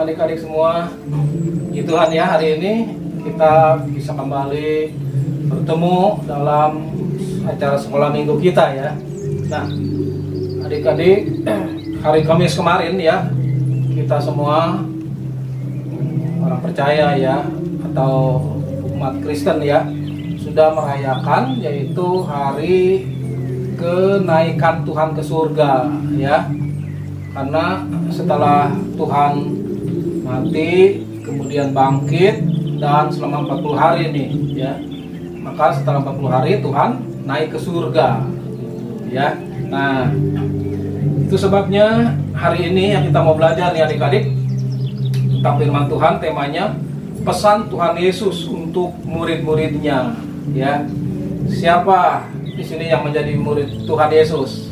adik-adik semua. Ya Tuhan ya, hari ini kita bisa kembali bertemu dalam acara sekolah minggu kita ya. Nah, adik-adik, hari Kamis kemarin ya, kita semua orang percaya ya, atau umat Kristen ya, sudah merayakan yaitu hari kenaikan Tuhan ke surga ya. Karena setelah Tuhan mati kemudian bangkit dan selama 40 hari nih ya, maka setelah 40 hari Tuhan naik ke surga ya. Nah, itu sebabnya hari ini yang kita mau belajar nih adik-adik tentang firman Tuhan. Temanya pesan Tuhan Yesus untuk murid-muridnya ya. Siapa di sini yang menjadi murid Tuhan Yesus?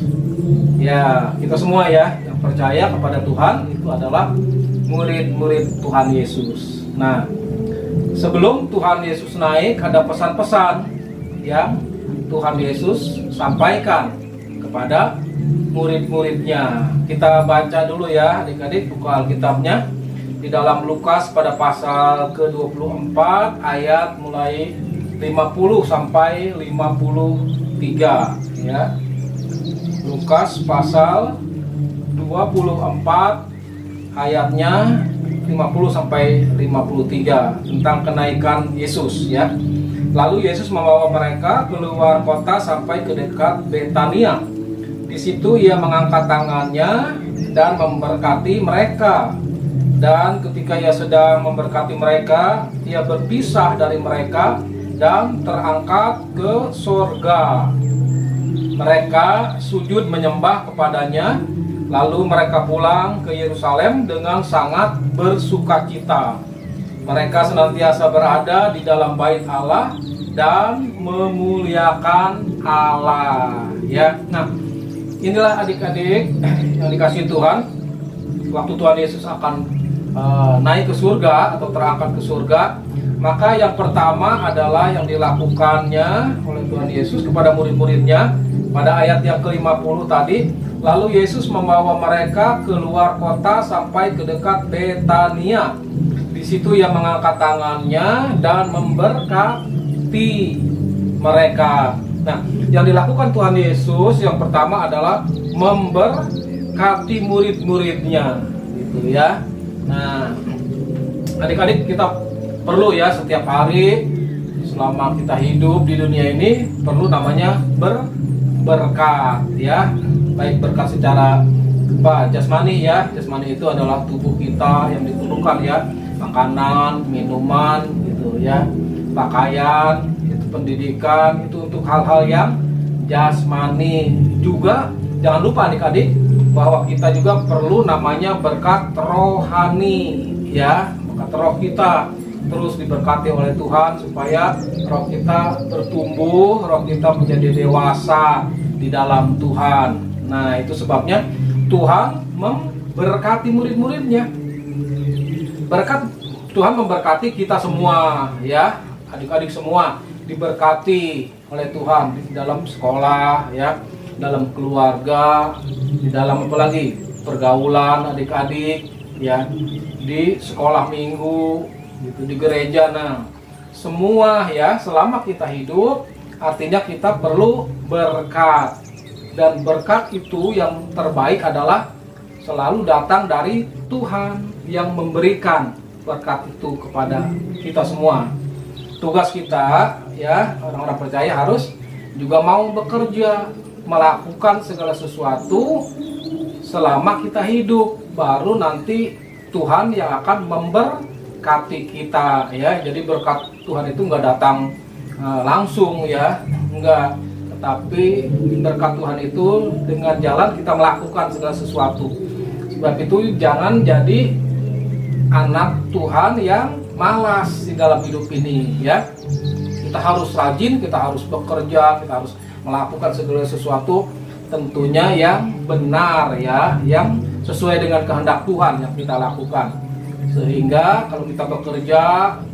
Ya, kita semua ya yang percaya kepada Tuhan itu adalah murid-murid Tuhan Yesus. Nah, sebelum Tuhan Yesus naik ada pesan-pesan yang Tuhan Yesus sampaikan kepada murid-muridnya. Kita baca dulu ya adik-adik buku Alkitabnya di dalam Lukas pada pasal ke-24 ayat mulai 50 sampai 53 ya. Lukas pasal 24 ayatnya 50 sampai 53 tentang kenaikan Yesus ya. Lalu Yesus membawa mereka keluar kota sampai ke dekat Betania. Di situ ia mengangkat tangannya dan memberkati mereka. Dan ketika ia sedang memberkati mereka, ia berpisah dari mereka dan terangkat ke surga. Mereka sujud menyembah kepadanya, lalu mereka pulang ke Yerusalem dengan sangat bersukacita. Mereka senantiasa berada di dalam bait Allah dan memuliakan Allah. Ya, nah inilah adik-adik yang dikasihi Tuhan. Waktu Tuhan Yesus akan naik ke surga atau terangkat ke surga, maka yang pertama adalah yang dilakukannya oleh Tuhan Yesus kepada murid-muridnya pada ayat yang ke-50 tadi. Lalu Yesus membawa mereka keluar kota sampai ke dekat Betania. Di situ ia mengangkat tangannya dan memberkati mereka. Nah, yang dilakukan Tuhan Yesus yang pertama adalah memberkati murid-muridnya, gitu ya. Nah, adik-adik kita perlu ya setiap hari selama kita hidup di dunia ini perlu namanya berkat ya. Baik berkat secara jasmani ya. Jasmani itu adalah tubuh kita yang diperlukan ya, makanan, minuman gitu ya, pakaian, itu pendidikan, itu untuk hal-hal yang jasmani. Juga jangan lupa adik-adik bahwa kita juga perlu namanya berkat rohani ya. Berkat roh kita terus diberkati oleh Tuhan supaya roh kita bertumbuh, roh kita menjadi dewasa di dalam Tuhan. Nah, itu sebabnya Tuhan memberkati murid-muridnya. Berkat Tuhan memberkati kita semua ya, adik-adik semua diberkati oleh Tuhan di dalam sekolah ya, dalam keluarga, di dalam apalagi pergaulan adik-adik ya, di sekolah minggu gitu, di gereja. Nah, semua ya selama kita hidup artinya kita perlu berkat. Dan berkat itu yang terbaik adalah selalu datang dari Tuhan yang memberikan berkat itu kepada kita semua. Tugas kita ya, orang-orang percaya harus juga mau bekerja, melakukan segala sesuatu selama kita hidup. Baru nanti Tuhan yang akan memberkati kita ya. Jadi berkat Tuhan itu nggak datang langsung ya, enggak. Tapi berkat Tuhan itu dengan jalan kita melakukan segala sesuatu. Sebab itu jangan jadi anak Tuhan yang malas di dalam hidup ini ya. Kita harus rajin, kita harus bekerja, kita harus melakukan segala sesuatu tentunya yang benar ya, yang sesuai dengan kehendak Tuhan yang kita lakukan. Sehingga kalau kita bekerja,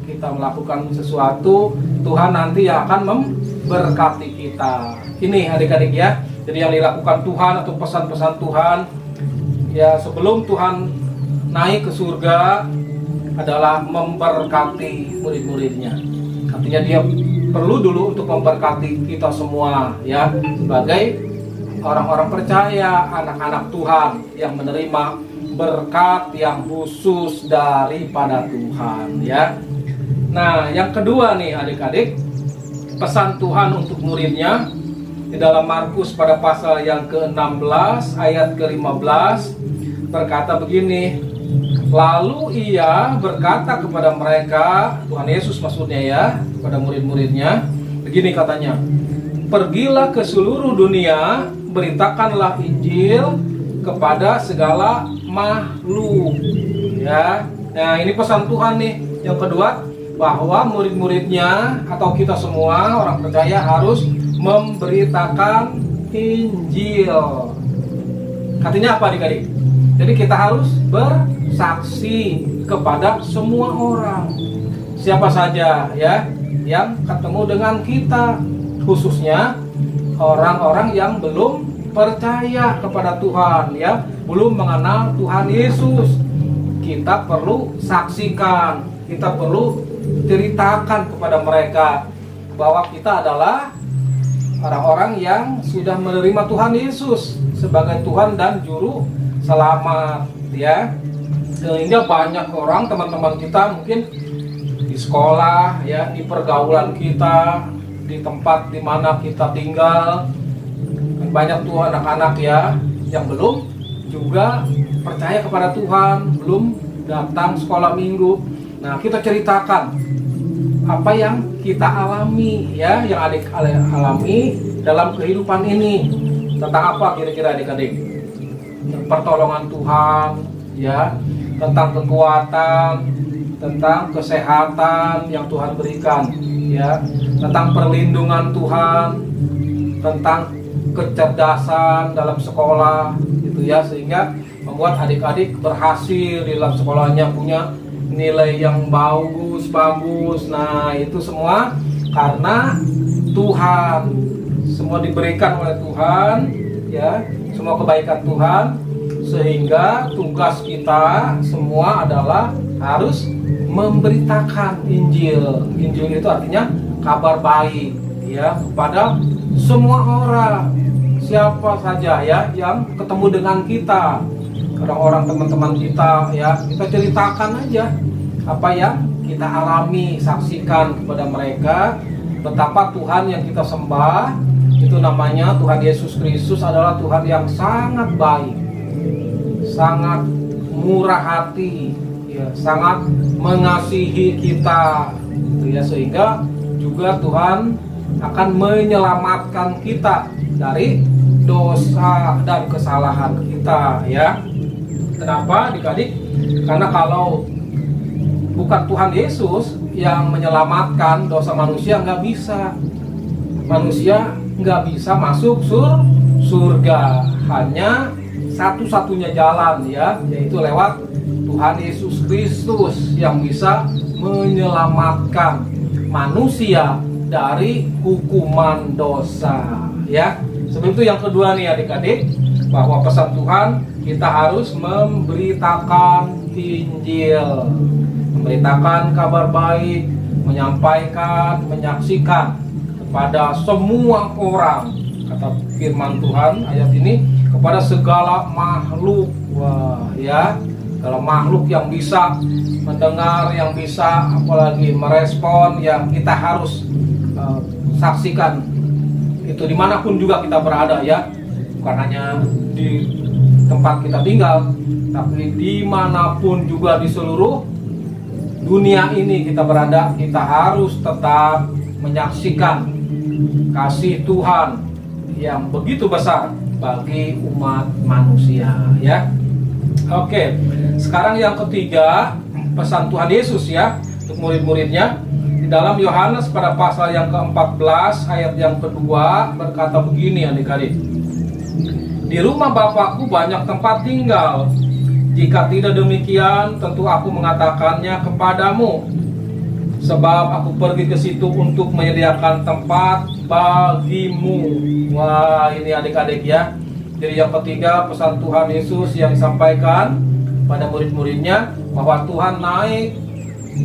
kita melakukan sesuatu, Tuhan nanti akan memberkati kita. Ini adik-adik ya. Jadi yang dilakukan Tuhan atau pesan-pesan Tuhan ya, sebelum Tuhan naik ke surga adalah memberkati murid-muridnya. Artinya dia perlu dulu untuk memberkati kita semua ya, sebagai orang-orang percaya, anak-anak Tuhan yang menerima berkat yang khusus daripada Tuhan ya. Nah, yang kedua nih adik-adik, pesan Tuhan untuk muridnya di dalam Markus pada pasal yang ke-16 ayat ke-15 berkata begini. Lalu ia berkata kepada mereka, Tuhan Yesus maksudnya ya, kepada murid-muridnya, begini katanya, pergilah ke seluruh dunia, beritakanlah Injil kepada segala makhluk ya. Nah, ini pesan Tuhan nih. Yang kedua, bahwa murid-muridnya atau kita semua orang percaya harus memberitakan Injil. Artinya apa adik-adik? Jadi kita harus bersaksi kepada semua orang, siapa saja ya yang ketemu dengan kita, khususnya orang-orang yang belum percaya kepada Tuhan ya, belum mengenal Tuhan Yesus. Kita perlu saksikan, kita perlu ceritakan kepada mereka bahwa kita adalah orang-orang yang sudah menerima Tuhan Yesus sebagai Tuhan dan Juru Selamat ya. Sehingga banyak orang, teman-teman kita mungkin di sekolah ya, di pergaulan kita, di tempat di mana kita tinggal, banyak tuh anak-anak ya yang belum juga percaya kepada Tuhan, belum datang sekolah minggu. Nah, kita ceritakan apa yang kita alami ya, yang adik alami dalam kehidupan ini. Tentang apa kira-kira adik-adik? Pertolongan Tuhan ya, tentang kekuatan, tentang kesehatan yang Tuhan berikan ya, tentang perlindungan Tuhan, tentang kecerdasan dalam sekolah gitu ya, sehingga membuat adik-adik berhasil di dalam sekolahnya, punya nilai yang bagus. Nah, itu semua karena Tuhan, semua diberikan oleh Tuhan ya, semua kebaikan Tuhan, sehingga tugas kita semua adalah harus memberitakan Injil. Injil itu artinya kabar baik ya, kepada semua orang, siapa saja ya yang ketemu dengan kita, orang-orang teman-teman kita ya, kita ceritakan aja apa yang kita alami, saksikan kepada mereka betapa Tuhan yang kita sembah itu namanya Tuhan Yesus Kristus adalah Tuhan yang sangat baik, sangat murah hati ya, sangat mengasihi kita ya, sehingga juga Tuhan akan menyelamatkan kita dari dosa dan kesalahan kita ya. Kenapa adik-adik? Karena kalau bukan Tuhan Yesus yang menyelamatkan, dosa manusia nggak bisa. Manusia nggak bisa masuk surga. Hanya satu-satunya jalan ya, yaitu lewat Tuhan Yesus Kristus yang bisa menyelamatkan manusia dari hukuman dosa ya. Sebab itu yang kedua nih adik-adik, bahwa pesan Tuhan kita harus memberitakan Injil, memberitakan kabar baik, menyampaikan, menyaksikan kepada semua orang, kata firman Tuhan ayat ini, kepada segala makhluk. Wah ya, segala makhluk yang bisa mendengar, yang bisa apalagi merespon, yang kita harus saksikan itu dimanapun juga kita berada ya, bukan hanya di tempat kita tinggal, tapi dimanapun juga di seluruh dunia ini kita berada, kita harus tetap menyaksikan kasih Tuhan yang begitu besar bagi umat manusia ya. Oke, sekarang yang ketiga, pesan Tuhan Yesus ya untuk murid-muridnya di dalam Yohanes pada pasal yang ke-14 ayat yang kedua berkata begini adik-adik. Di rumah Bapakku banyak tempat tinggal. Jika tidak demikian, tentu aku mengatakannya kepadamu. Sebab aku pergi ke situ untuk menyediakan tempat bagimu. Wah, ini adik-adik ya. Jadi yang ketiga, pesan Tuhan Yesus yang disampaikan pada murid-muridnya bahwa Tuhan naik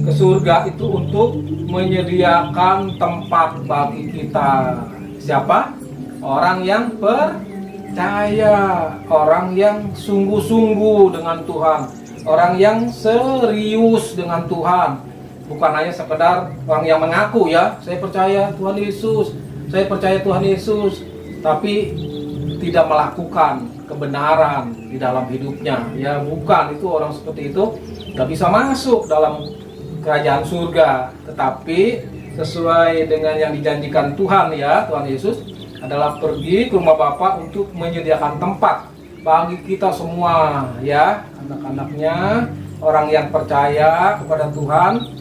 ke surga itu untuk menyediakan tempat bagi kita. Siapa? Orang yang percaya, orang yang sungguh-sungguh dengan Tuhan, orang yang serius dengan Tuhan. Bukan hanya sekedar orang yang mengaku, ya, saya percaya Tuhan Yesus, saya percaya Tuhan Yesus, tapi tidak melakukan kebenaran di dalam hidupnya. Ya, bukan, itu orang seperti itu nggak bisa masuk dalam kerajaan surga. Tetapi sesuai dengan yang dijanjikan Tuhan, ya, Tuhan Yesus adalah pergi ke rumah Bapa untuk menyediakan tempat bagi kita semua, ya, anak-anaknya, orang yang percaya kepada Tuhan.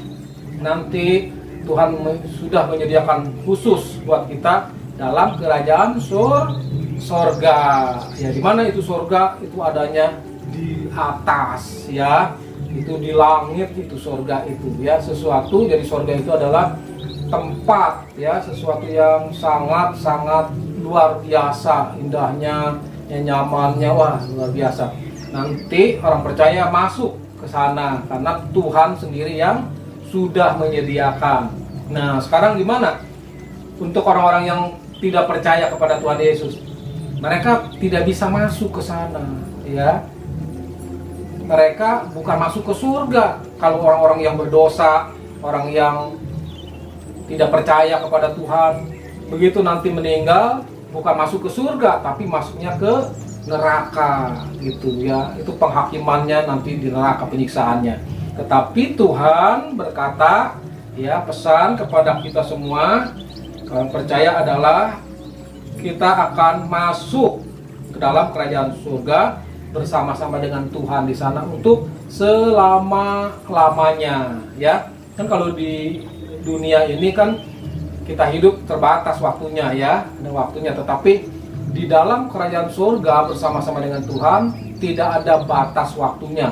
Nanti Tuhan sudah menyediakan khusus buat kita dalam kerajaan surga. Ya, di mana itu surga? Itu adanya di atas, ya. Itu di langit, itu surga itu, ya. Sesuatu, jadi surga itu adalah tempat, ya, sesuatu yang sangat-sangat luar biasa, indahnya, nyamannya, wah, luar biasa. Nanti orang percaya masuk ke sana karena Tuhan sendiri yang sudah menyediakan. Nah, sekarang gimana untuk orang-orang yang tidak percaya kepada Tuhan Yesus? Mereka tidak bisa masuk ke sana, ya. Mereka bukan masuk ke surga. Kalau orang-orang yang berdosa, orang yang tidak percaya kepada Tuhan, begitu nanti meninggal, bukan masuk ke surga, tapi masuknya ke neraka, gitu, ya. Itu penghakimannya nanti di neraka, penyiksaannya. Tetapi Tuhan berkata, ya, pesan kepada kita semua, kalau percaya adalah kita akan masuk ke dalam kerajaan surga bersama-sama dengan Tuhan di sana untuk selama-lamanya, ya. Kan kalau di dunia ini kan kita hidup terbatas waktunya, ya, ada waktunya, tetapi di dalam kerajaan surga bersama-sama dengan Tuhan tidak ada batas waktunya.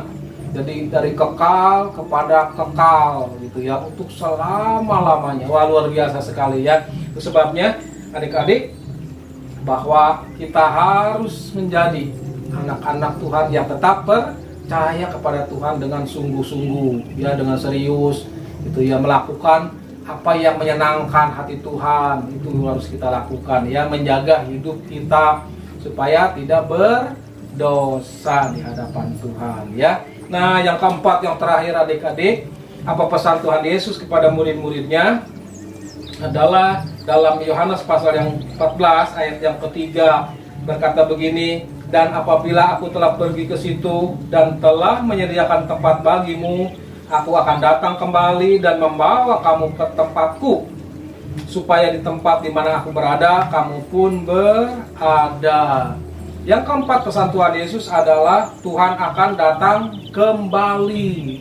Jadi dari kekal kepada kekal, gitu, ya, untuk selama-lamanya. Wah, luar biasa sekali, ya. Itu sebabnya adik-adik bahwa kita harus menjadi anak-anak Tuhan yang tetap percaya kepada Tuhan dengan sungguh-sungguh, ya, dengan serius, gitu, ya, melakukan apa yang menyenangkan hati Tuhan. Itu harus kita lakukan, ya, menjaga hidup kita supaya tidak berdosa di hadapan Tuhan, ya. Nah, yang keempat, yang terakhir adik-adik, apa pesan Tuhan Yesus kepada murid-muridnya adalah dalam Yohanes pasal yang 14 ayat yang ketiga, berkata begini, dan apabila aku telah pergi ke situ dan telah menyediakan tempat bagimu, aku akan datang kembali dan membawa kamu ke tempatku, supaya di tempat di mana aku berada, kamu pun berada. Yang keempat, pesan Tuhan Yesus adalah Tuhan akan datang kembali,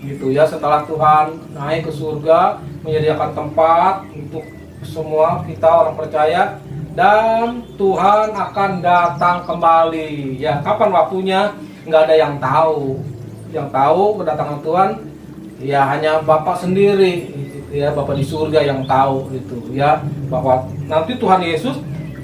gitu, ya. Setelah Tuhan naik ke surga, menyediakan tempat untuk semua kita orang percaya, dan Tuhan akan datang kembali, ya. Kapan waktunya? Nggak ada yang tahu. Yang tahu kedatangan Tuhan, ya, hanya Bapa sendiri, gitu, ya. Bapa di surga yang tahu itu, ya, bahwa nanti Tuhan Yesus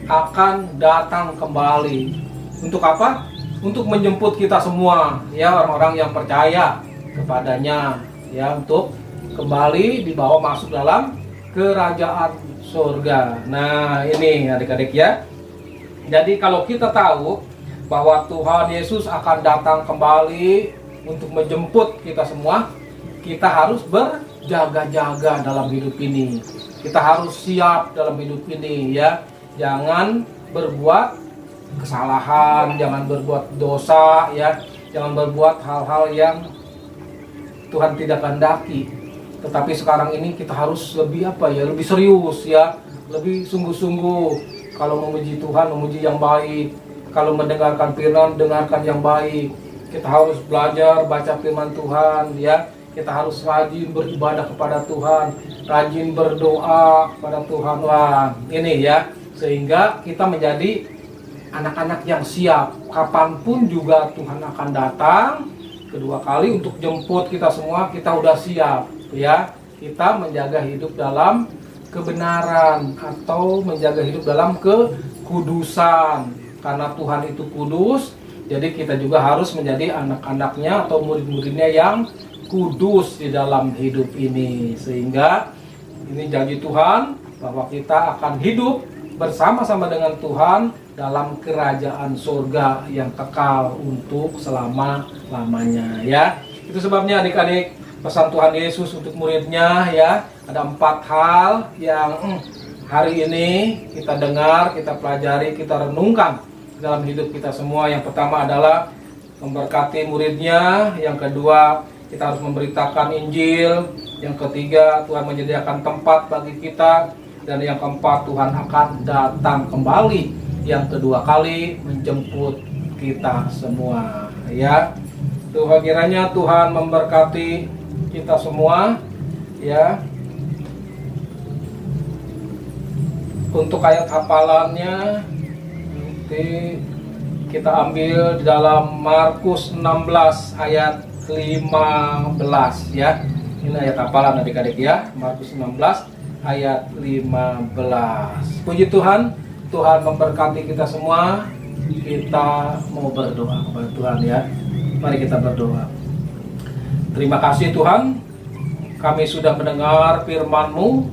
akan datang kembali. Untuk apa? Untuk menjemput kita semua, ya, orang-orang yang percaya kepadanya, ya, untuk kembali dibawa masuk dalam kerajaan surga. Nah, ini adik-adik, ya. Jadi kalau kita tahu bahwa Tuhan Yesus akan datang kembali untuk menjemput kita semua, kita harus berjaga-jaga dalam hidup ini. Kita harus siap dalam hidup ini, ya. Jangan berbuat kesalahan, jangan berbuat dosa, ya. Jangan berbuat hal-hal yang Tuhan tidak kehendaki. Tetapi sekarang ini kita harus lebih lebih serius, ya, lebih sungguh-sungguh. Kalau memuji Tuhan, memuji yang baik. Kalau mendengarkan firman, dengarkan yang baik. Kita harus belajar baca firman Tuhan, ya. Kita harus rajin beribadah kepada Tuhan, rajin berdoa kepada Tuhan. Wah, ini, ya, sehingga kita menjadi anak-anak yang siap. Kapanpun juga Tuhan akan datang kedua kali untuk jemput kita semua, kita udah siap, ya. Kita menjaga hidup dalam kebenaran atau menjaga hidup dalam kekudusan, karena Tuhan itu kudus, Jadi kita juga harus menjadi anak-anaknya atau murid-muridnya yang kudus di dalam hidup ini. Sehingga ini janji Tuhan bahwa kita akan hidup bersama-sama dengan Tuhan dalam kerajaan surga yang kekal untuk selama-lamanya, ya. Itu sebabnya adik-adik, pesan Tuhan Yesus untuk muridnya, ya, ada 4 hal yang hari ini kita dengar, kita pelajari, kita renungkan dalam hidup kita semua. Yang pertama adalah memberkati muridnya. Yang kedua, kita harus memberitakan Injil. Yang ketiga, Tuhan menyediakan tempat bagi kita. Dan yang keempat, Tuhan akan datang kembali yang kedua kali menjemput kita semua, ya. Tuhan, kiranya Tuhan memberkati kita semua, ya. Untuk ayat hafalannya nanti kita ambil di dalam Markus 16 ayat 15, ya. Ini ayat hafalan adik-adik, ya. Markus 16 ayat 15. Puji Tuhan, Tuhan memberkati kita semua. Kita mau berdoa kepada Tuhan, ya. Mari kita berdoa. Terima kasih Tuhan, kami sudah mendengar firman-Mu,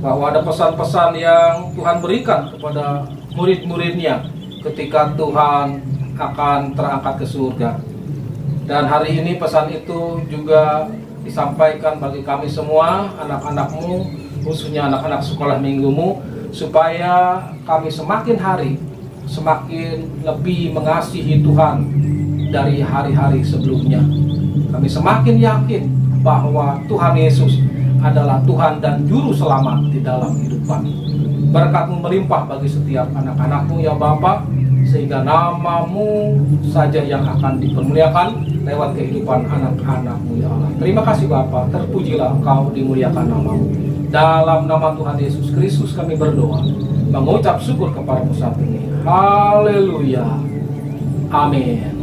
bahwa ada pesan-pesan yang Tuhan berikan kepada murid-muridnya ketika Tuhan akan terangkat ke surga. Dan hari ini pesan itu juga disampaikan bagi kami semua, anak-anak-Mu, khususnya anak-anak sekolah minggu-Mu, supaya kami semakin hari semakin lebih mengasihi Tuhan dari hari-hari sebelumnya. Kami semakin yakin bahwa Tuhan Yesus adalah Tuhan dan Juru Selamat di dalam hidup kami. Berkat-Mu melimpah bagi setiap anak-anak-Mu, ya Bapa, sehingga nama-Mu saja yang akan dipermuliakan lewat kehidupan anak-anak-Mu, ya Allah. Terima kasih Bapa, terpujilah Engkau, dimuliakan nama-Mu. Dalam nama Tuhan Yesus Kristus kami berdoa, mengucap syukur kepada-Mu saat ini. Haleluya. Amin.